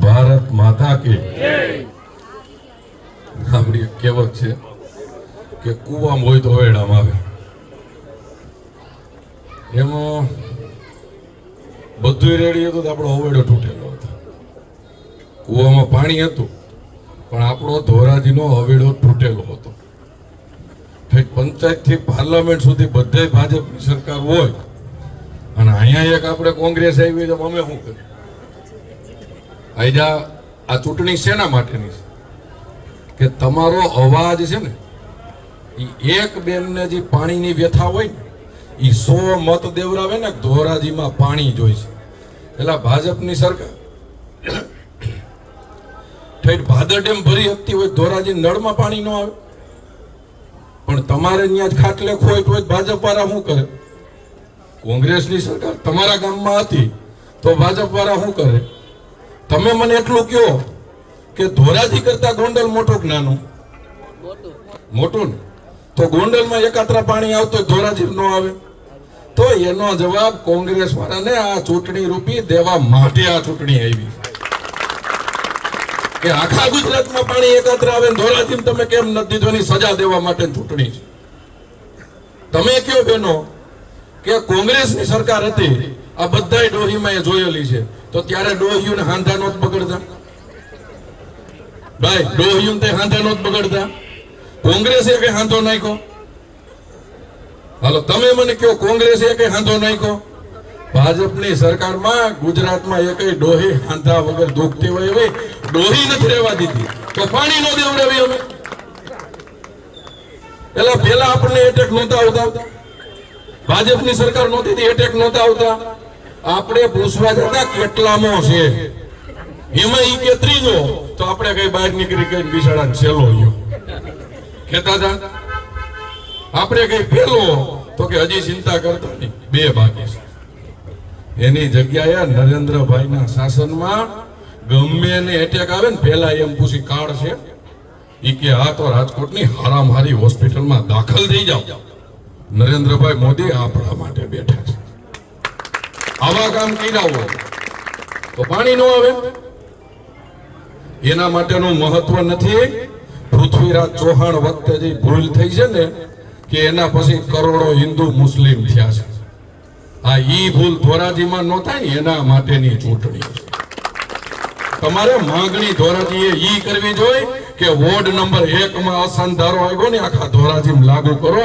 ભારત માતા કે આપણી એક કહેવત છે કે કૂવામાં હોય તો હવેડામાં આવે. એમાં બધું રેડી હતું તો આપણો હવેડો તૂટેલો હતો. કૂવામાં પાણી હતું પણ આપણો ધોરાજીનો હવેડો તૂટેલો હતો. પંચાયત થી પાર્લામેન્ટ સુધી બધે ભાજપની સરકાર હોય અને અહીંયા એક આપણે કોંગ્રેસ આવી તો અમે શું કરીએ? આઈજા આ ચૂંટણી શેના માટેની છે કે તમારો અવાજ છે ને એક બેનને જે પાણીની વ્યથા હોય ને એ 100 મત દેવરાવે ને ધોરાજીમાં પાણી જોઈશે. એટલે ભાજપની સરકાર ઠેઠ ભાદર ડેમ ભરી શકતી હોય, ધોરાજી નળમાં પાણી ન આવે. પણ તમારે ત્યાં જ ખાટલે ખોય તો ભાજપ વાળા શું કરે? કોંગ્રેસની સરકાર તમારા ગામમાં હતી તો ભાજપ વાળા શું કરે? તમે મને એટલું કહો કે ધોરાજી કરતા ગોંડલ મોટું કે નાનું? મોટું ને તો ગોંડલમાં એકાત્રા પાણી આવતો ધોરાજી ન આવે. તો એનો જવાબ કોંગ્રેસ વાળાને આ ચૂંટણી રૂપી દેવા માટે આ ચૂંટણી આવી કે આખા ગુજરાતમાં પાણી એકાત્ર આવે, ધોરાજી તમે કેમ નથી દીધો એની સજા દેવા માટે ચૂંટણી છે. તમે કયો બેનો કે કોંગ્રેસની સરકાર હતી, આ બધાય ડોહીમાં એ જોયેલી છે, તો ત્યારે ડોહીઓને હાંધા નોત બગડતા? ભાઈ ડોહીઓને તે હાંધા નોત બગડતા? કોંગ્રેસે કઈ હાંધો નાખ્યો? હાલો તમે મને કહો, કોંગ્રેસે કઈ હાંધો નાખ્યો? ભાજપની સરકારમાં ગુજરાતમાં એકય ડોહી હાંધા વગર દુખતી હોય એવી ડોહી નથી રહેવા દીધી. તો પાણી નો દેવડાવી અમે. એટલે પેલા આપણને એટેક નહોતા આવતા, ભાજપની સરકાર નહોતી એટેક નહોતા આવતા. આપણે પૂછવા જતા કેટલામો છે, એમાં ઈ કે ત્રીજો, તો આપણે કઈ બહાર નીકળી કઈ બિસાડા છેલ્લો ગયો કહેતા હતા. આપણે કઈ પેલો, તો કે હજી ચિંતા કરતા નહીં, 2 બાકી છે. એની જગ્યાએ નરેન્દ્રભાઈના શાસનમાં ગમે એને એટેક આવે ને પેલા એમ પૂછી કાર્ડ છે? ઈ કે આ તો રાજકોટની હારામારી હોસ્પિટલમાં દાખલ થઈ જાવ. નરેન્દ્રભાઈ મોદી આપણા માટે બેઠા છે. આવા કામ કર્યા હોય તો પાણી ન આવે. એના માટેનું મહત્વ નથી. પૃથ્વીરાજ ચૌહાણ વખતે જે ભૂલ થઈ છે ને કે એના પછી કરોડો હિન્દુ મુસ્લિમ થયા છે. આ ઈ ભૂલ ધોરાજીમાં ન થાય ને એના માટેની ચૂંટણી છે. તમારે માંગણી ધોરાજીએ ઈ કરવી જોઈએ કે વોર્ડ નંબર 1 માં અસંધારો આવ્યો ને આખા ધોરાજીમાં લાગુ કરો.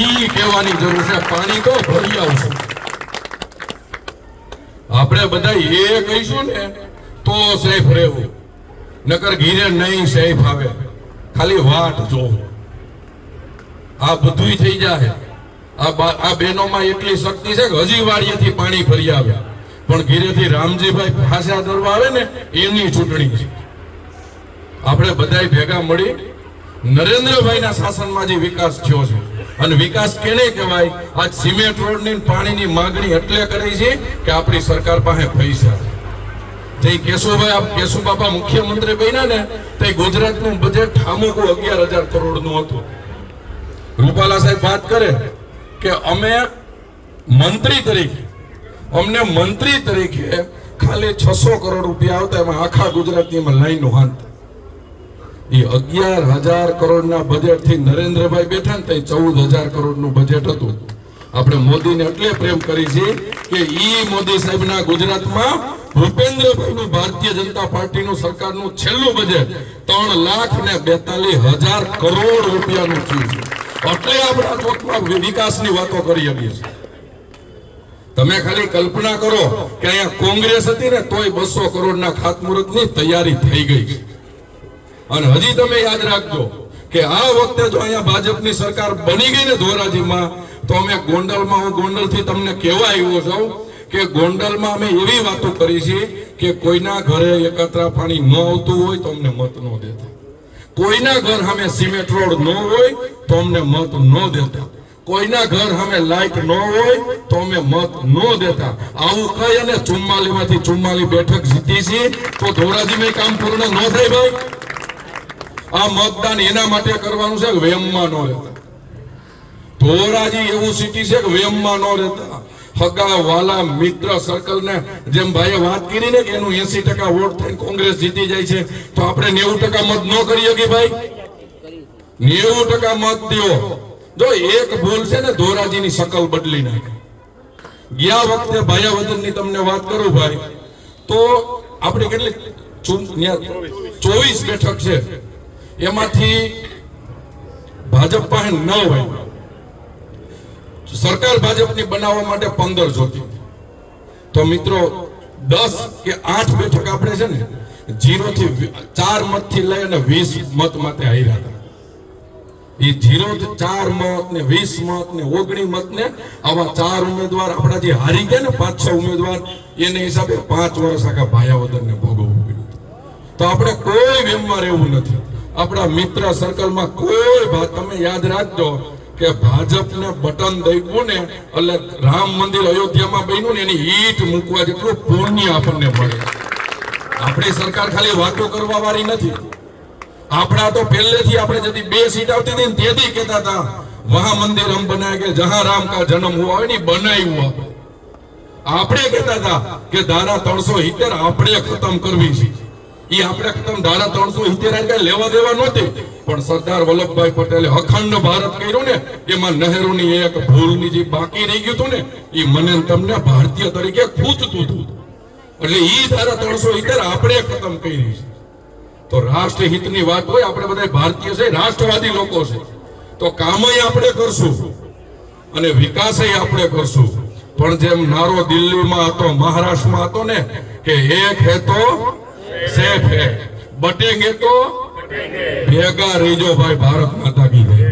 ઈ કહેવાની જરૂર છે. પાણી તો ભરી આવશે. આપણે બધા એ કહીશું ને તો સેફ રહેવું, નકર ઘીરે નહીં સેફ આવે. ખાલી વાટ જો, આ બધું થઈ જાય. આ બહેનોમાં એટલી શક્તિ છે કે હજી વાડીએથી પાણી ભરી આવે પણ ઘીરેથી રામજીભાઈ ફાંસા દરવા આવે ને એની ચૂંટણી છે. આપણે બધાય ભેગા મળી નરેન્દ્રભાઈના શાસનમાં જે વિકાસ થયો છે, અને વિકાસ કેને કહેવાય? આજ સિમેન્ટ રોડની પાણીની માંગણી એટલે કરી છે કે આપણી સરકાર પાસે પૈસા છે. જે કેશુબાપા મુખ્યમંત્રી બન્યા ને તે ગુજરાતનું બજેટ ઠામુકું 11,000 કરોડનું હતું. રૂપાલા સાહેબ વાત કરે કે અમે મંત્રી તરીકે, અમને મંત્રી તરીકે ખાલી 600 કરોડ રૂપિયા આવતા, એમાં આખા ગુજરાતની લાઈનો હાંધતા. એ 11,000 કરોડના બજેટથી નરેન્દ્રભાઈ બેઠા ને તે 14,000 કરોડનું બજેટ હતું. આપણે મોદીને એટલે પ્રેમ કરી છે કે ઈ મોદી સાહેબના ગુજરાતમાં ભૂપેન્દ્રભાઈનું ભારતીય જનતા પાર્ટીનું સરકારનું છેલ્લું બજેટ 3,42,000 કરોડ રૂપિયાનું થયું છે. એટલે આપણા ચોકમાં વિકાસની વાતો કરી શકીએ છીએ. તમે ખાલી કલ્પના કરો કે અહીંયા કોંગ્રેસ હતી ને તોય 200 કરોડના ખાતમુહૂર્તની તૈયારી થઈ ગઈ છે. અને હજી તમે યાદ રાખજો કે આ વખતે જો અહીંયા ભાજપની સરકાર બની ગઈ ને ધોરાજીમાં, તો અમે ગોંડલમાં, હું ગોંડલથી તમને કહેવા આવ્યો છું કે ગોંડલમાં અમે એવી વાતો કરી છે કે કોઈના ઘરે એકાત્રા પાણી ન આવતું હોય તો અમને મત ન દેતા, કોઈના ઘર સામે સિમેન્ટ રોડ ન હોય તો અમને મત ન દેતા, કોઈના ઘર સામે લાઈટ ન હોય તો અમે મત ન દેતા. આવું કઈ અને 44 માંથી 44 બેઠક જીતી છે તો ધોરાજીમાં કામ પૂર્ણ ન થાય ભાઈ. આ મતદાન એના માટે કરવાનું છે કે વેમમાં ન રહેતા. ધોરાજી એવું સિટી છે કે વેમમાં ન રહેતા. હગા વાલા મિત્ર સર્કલ ને જેમ ભાઈએ વાત કરી ને કે એનું 80% વોટ થઈને કોંગ્રેસ જીતી જાય છે, તો આપણે 90% મત ન કરી શકીએ ભાઈ? 90% મત દ્યો. જો એક ભૂલ છે ને ધોરાજીની શકલ બદલી નાખે. ગયા વખતે ભાયાવદનની તમને વાત કરું ભાઈ, તો આપણે કેટલી 24 બેઠક છે, એમાંથી ભાજપ પાસે 9 હોય. સરકાર ભાજપની બનાવવા માટે 15 જોતી. તો મિત્રો 10 કે 8 બેઠક આપણે છે ને 0 થી 4 મત થી લઈ અને 20 મત માટે હાર્યા હતા. એ 0 થી 4 મત ને 20 મત ને 19 મત ને આવા 4 ઉમેદવાર આપણા જે હારી ગયા ને 5-6 ઉમેદવાર, એને હિસાબે 5 વર્ષ આખા ભાયાવદનને ભોગવવું પડ્યું. તો આપણે કોઈ વેમમાં રહેવું નથી. આપણા મિત્ર સર્કલમાં કોઈ તમે યાદ રાખજો કે ભાજપને બટન દઈવું ને એટલે રામ મંદિર અયોધ્યામાં બન્યું ને એની ઈંટ મૂકવા જેટલું પુણ્ય આપણને મળે. આપણી સરકાર ખાલી વાતો કરવા વાળી નથી. આપણા તો પહેલેથી આપણે જતી 2 સીટ આવતી હતી ને તેથી કહેતા હતા વહાં મંદિર હમ બનાએંગે જહાં રામ કા જન્મ હુઆ હોય ને બનાવ્યું. આપણે કહેતા હતા કે ધારા 370 આપણે ખતમ કરવી છે. એ આપણે ખતમ ધારા 370 કઈ લેવા દેવા નહોતી, પણ સરદાર વલ્લભભાઈ પટેલે અખંડ ભારત કર્યું ને, એમાં નહેરુની એક ભૂલની જે બાકી રહી ગયું હતું ને, એ મને તમને ભારતીય તરીકે ખૂંચતું હતું. એટલે એ ધારા 370 આપણે ખતમ કરી છે. તો રાષ્ટ્રહિતની વાત હોય, આપણે બધા ભારતીય છે, રાષ્ટ્રવાદી લોકો છે, તો કામય આપણે કરશું અને વિકાસય આપણે કરશું. પણ જેમ નારો દિલ્હીમાં હતો, મહારાષ્ટ્રમાં હતો ને કે એક હે તો સેફ હે, બટેંગે તો ભેગા રહેજો ભાઈ. ભારત માતા કી જય.